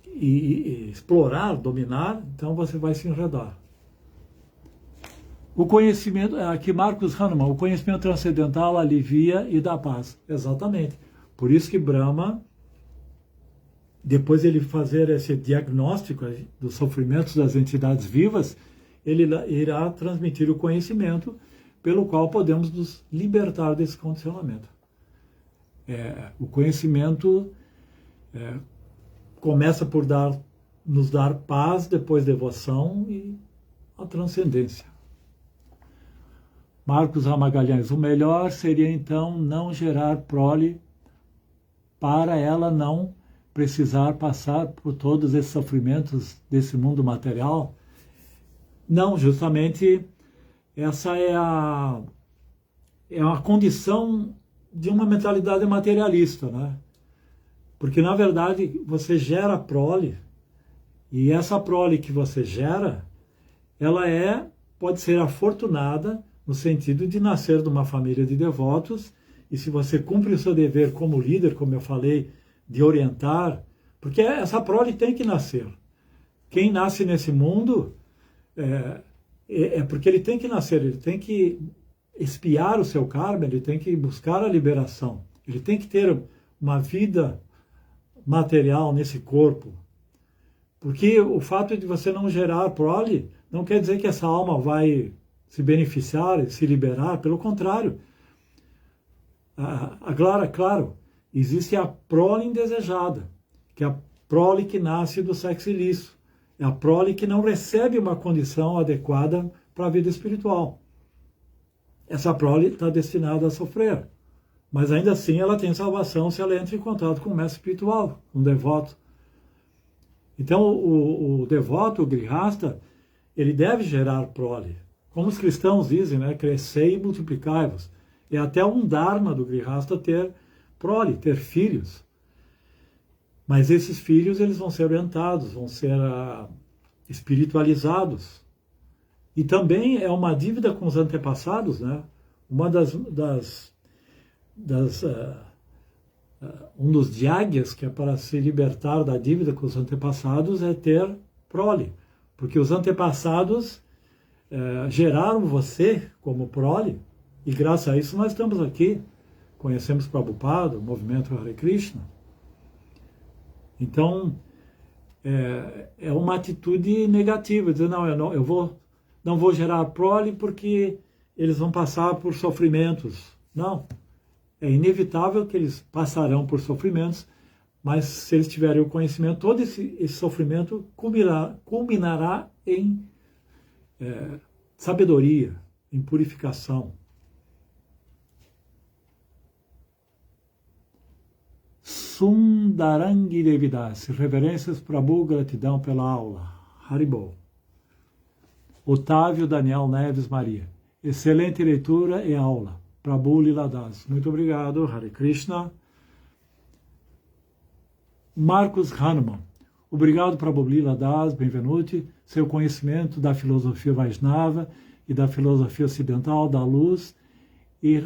e explorar, dominar, então você vai se enredar. O conhecimento, aqui Marcos Hahnemann, o conhecimento transcendental alivia e dá paz. Exatamente. Por isso que Brahma, depois de ele fazer esse diagnóstico dos sofrimentos das entidades vivas, ele irá transmitir o conhecimento pelo qual podemos nos libertar desse condicionamento. O conhecimento começa por nos dar paz, depois devoção e a transcendência. Marcos Magalhães, o melhor seria então não gerar prole para ela não precisar passar por todos esses sofrimentos desse mundo material. Não, justamente essa é uma condição de uma mentalidade materialista, né? Porque, na verdade, você gera prole, e essa prole que você gera, ela pode ser afortunada no sentido de nascer de uma família de devotos, e se você cumpre o seu dever como líder, como eu falei, de orientar, porque essa prole tem que nascer. Quem nasce nesse mundo porque ele tem que nascer, ele tem que expiar o seu karma, ele tem que buscar a liberação, ele tem que ter uma vida material nesse corpo. Porque o fato de você não gerar prole não quer dizer que essa alma vai se beneficiar, se liberar, pelo contrário. Claro, existe a prole indesejada, que é a prole que nasce do sexo ilícito. É a prole que não recebe uma condição adequada para a vida espiritual. Essa prole está destinada a sofrer. Mas ainda assim ela tem salvação se ela entra em contato com o mestre espiritual, um devoto. Então o devoto, o grihasta, ele deve gerar prole. Como os cristãos dizem, né? Crescei e multiplicai-vos. É até um dharma do grihasta ter prole, ter filhos. Mas esses filhos eles vão ser orientados, vão ser espiritualizados. E também é uma dívida com os antepassados, né? Um dos diágyas, que é para se libertar da dívida com os antepassados, é ter prole. Porque os antepassados geraram você como prole, e graças a isso nós estamos aqui. Conhecemos Prabhupada, o movimento Hare Krishna. Então, é uma atitude negativa, dizer, não, eu não vou gerar prole porque eles vão passar por sofrimentos. Não, é inevitável que eles passarão por sofrimentos, mas se eles tiverem o conhecimento, todo esse sofrimento culminará em sabedoria, em purificação. Sundarangi Devidas, reverências Prabhu, gratidão pela aula. Haribol. Otávio Daniel Neves Maria, excelente leitura e aula. Prabhu Liladas, muito obrigado. Hare Krishna. Marcos Hahnemann, obrigado Prabhu Liladas, benvenuti. Seu conhecimento da filosofia Vaishnava e da filosofia ocidental da luz e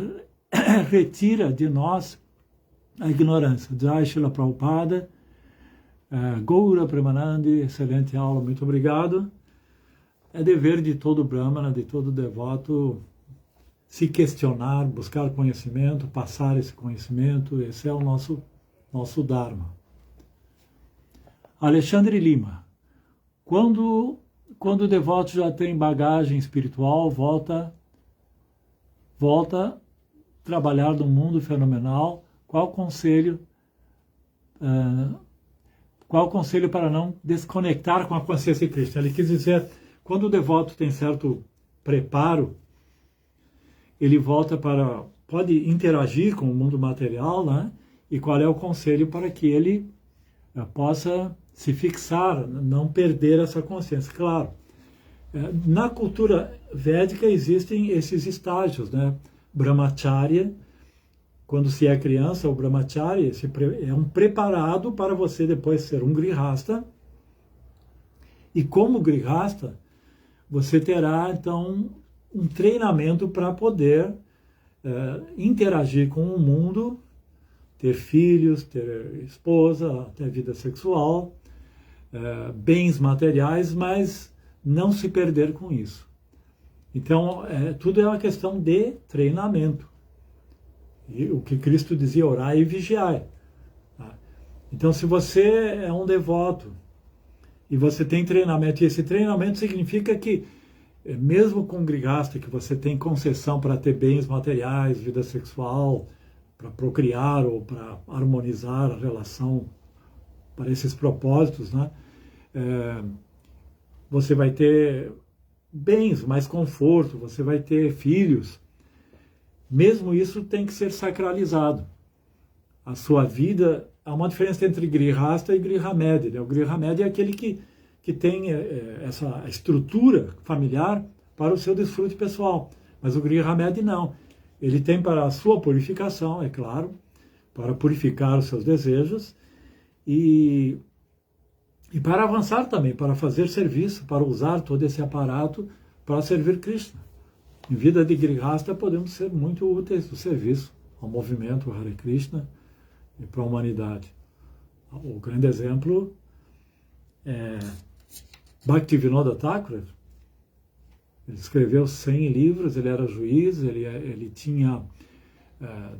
retira de nós a ignorância. Jai Srila Prabhupada, Goura Premanandi, excelente aula, muito obrigado. É dever de todo brahmana, de todo devoto, se questionar, buscar conhecimento, passar esse conhecimento, esse é o nosso Dharma. Alexandre Lima, quando o devoto já tem bagagem espiritual, volta a trabalhar no mundo fenomenal, qual conselho para não desconectar com a consciência de Krishna? Ele quis dizer, quando o devoto tem certo preparo, ele volta pode interagir com o mundo material, né? E qual é o conselho para que ele possa se fixar, não perder essa consciência? Claro, na cultura védica existem esses estágios, né? Brahmacharya, quando se é criança, o Brahmacharya é um preparado para você depois ser um Grihasta. E como Grihasta, você terá, então, um treinamento para poder interagir com o mundo, ter filhos, ter esposa, ter vida sexual, bens materiais, mas não se perder com isso. Então, tudo é uma questão de treinamento. E o que Cristo dizia, orai e vigiai. Tá? Então, se você é um devoto e você tem treinamento, e esse treinamento significa que, mesmo com Grihasta, que você tem concessão para ter bens materiais, vida sexual, para procriar ou para harmonizar a relação para esses propósitos, né? Você vai ter bens, mais conforto, você vai ter filhos. Mesmo isso tem que ser sacralizado. A sua vida, há uma diferença entre Grihasta e Grihamedi, né? O Grihamedi é aquele que tem essa estrutura familiar para o seu desfrute pessoal. Mas o Grihamedi não. Ele tem para a sua purificação, é claro, para purificar os seus desejos e para avançar também, para fazer serviço, para usar todo esse aparato para servir Krishna. Em vida de Grihasta podemos ser muito úteis do serviço ao movimento Hare Krishna e para a humanidade. O grande exemplo é Bhaktivinoda Thakur. Ele escreveu 100 livros, ele era juiz, ele tinha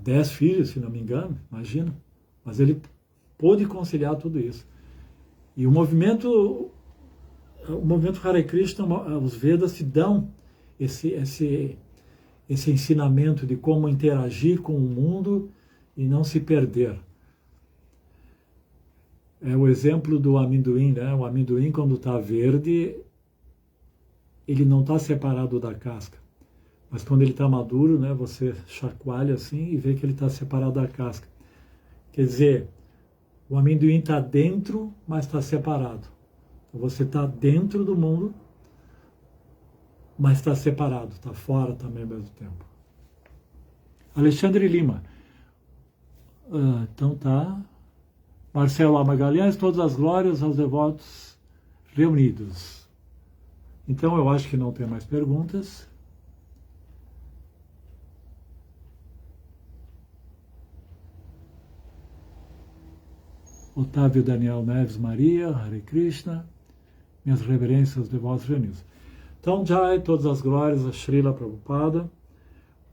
10 filhos, se não me engano, imagina. Mas ele pôde conciliar tudo isso. E o movimento Hare Krishna, os Vedas te dão esse ensinamento de como interagir com o mundo e não se perder. É o exemplo do amendoim, né? O amendoim, quando está verde, ele não está separado da casca. Mas quando ele está maduro, né, você chacoalha assim e vê que ele está separado da casca. Quer dizer, o amendoim está dentro, mas está separado. Então você está dentro do mundo, mas está separado, está fora também ao mesmo tempo. Alexandre Lima. Então tá. Marcelo Magalhães, todas as glórias aos devotos reunidos. Então eu acho que não tem mais perguntas. Otávio Daniel Neves Maria, Hare Krishna, minhas reverências aos devotos reunidos. Então, Jai, todas as glórias a Srila Prabhupada.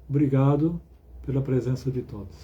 Obrigado pela presença de todos.